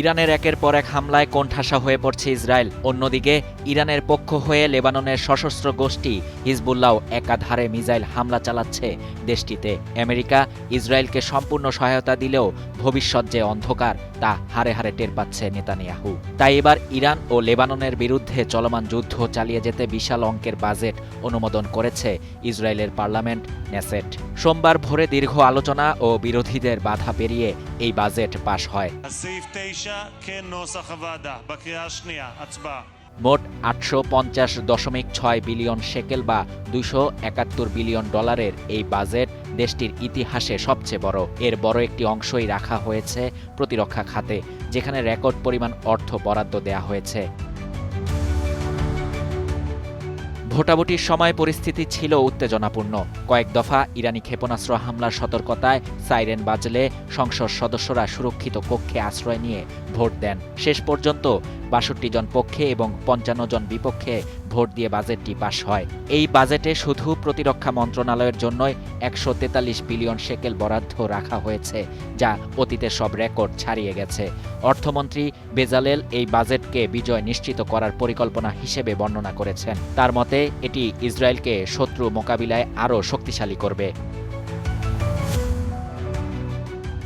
ইরানের একের পর এক হামলায় কোণঠাসা হয়ে পড়ছে ইসরায়েল। অন্যদিকে ইরানের পক্ষ হয়ে লেবাননের সশস্ত্র গোষ্ঠী হিজবুল্লাহ একাধারে মিসাইল হামলা চালাচ্ছে দেশটিতে। আমেরিকা ইসরায়েলকে সম্পূর্ণ সহায়তা দিলেও ভবিষ্যৎ যে অন্ধকার তা হারে হারে টের পাচ্ছে নেতানিয়াহু। তাই এবার ইরান ও লেবাননের বিরুদ্ধে চলমান যুদ্ধ চালিয়ে যেতে বিশাল অঙ্কের বাজেট অনুমোদন করেছে ইসরায়েলের পার্লামেন্ট নেসেট। সোমবার ভোরে দীর্ঘ আলোচনা ও বিরোধীদের বাধা পেরিয়ে এই বাজেট পাশ হয়। মোট 850.6 বিলিয়ন শেকেল বা 271 বিলিয়ন ডলারের এই বাজেট দেশটির ইতিহাসে সবচেয়ে বড়। এর বড় একটি অংশই রাখা হয়েছে প্রতিরক্ষা খাতে, যেখানে রেকর্ড পরিমাণ অর্থ বরাদ্দ দেয়া হয়েছে। ভোটাভুটির সময় পরিস্থিতি ছিল উত্তেজনাপূর্ণ। কয়েক দফা ইরানি ক্ষেপণাস্ত্র হামলার সতর্কতায় সাইরেন বাজলে সংসদ সদস্যরা সুরক্ষিত কক্ষে আশ্রয় নিয়ে ভোট দেন। শেষ পর্যন্ত ৬২ জন পক্ষে এবং ৫৫ জন বিপক্ষে ভোট দিয়ে বাজেটটি পাশ হয়। এই বাজেটে শুধু প্রতিরক্ষা মন্ত্রণালয়ের জন্যই ১৪৩ বিলিয়ন শেকেল বরাদ্দ রাখা হয়েছে, যা অতীতের সব রেকর্ড ছাড়িয়ে গেছে। অর্থমন্ত্রী বেজালেল এই বাজেটকে বিজয় নিশ্চিত করার পরিকল্পনা হিসেবে বর্ণনা করেছেন। তার মতে এটি ইসরায়েলকে শত্রু মোকাবিলায় আরও শক্তিশালী করবে।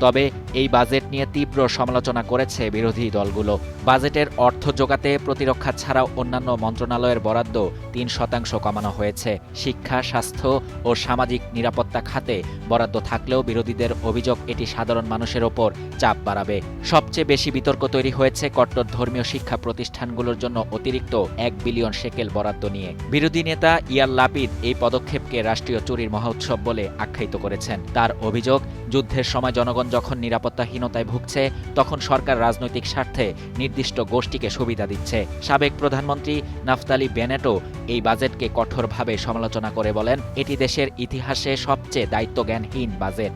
তবে এই বাজেট নিয়ে তীব্র সমালোচনা করেছে বিরোধী দলগুলো। বাজেটের অর্থ জোগাতে প্রতিরক্ষা ছাড়াও অন্যান্য মন্ত্রণালয়ের বরাদ্দ ৩% কমানো হয়েছে। শিক্ষা, স্বাস্থ্য ও সামাজিক নিরাপত্তা খাতে বরাদ্দ থাকলেও বিরোধীদের অভিযোগ এটি সাধারণ মানুষের ওপর চাপ বাড়াবে। সবচেয়ে বেশি বিতর্ক তৈরি হয়েছে কট্টর ধর্মীয় শিক্ষা প্রতিষ্ঠানগুলোর জন্য অতিরিক্ত ১ বিলিয়ন শেকেল বরাদ্দ নিয়ে। বিরোধী নেতা ইয়ার লাপিদ এই পদক্ষেপকে রাষ্ট্রীয় চুরির মহোৎসব বলে আখ্যায়িত করেছেন। তার অভিযোগ, যুদ্ধের সময় জনগণ যখন নিরাপত্তাহীনতায় ভুগছে তখন সরকার রাজনৈতিক স্বার্থে নির্দিষ্ট গোষ্ঠীকে সুবিধা দিচ্ছে। সাবেক প্রধানমন্ত্রী নাফতালি বেনেটও এই বাজেটকে কঠোরভাবে সমালোচনা করে বলেন, এটি দেশের ইতিহাসে সবচেয়ে দায়িত্বজ্ঞানহীন বাজেট।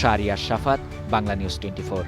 শাহরিয়ার শাফাত, বাংলা নিউজ 24।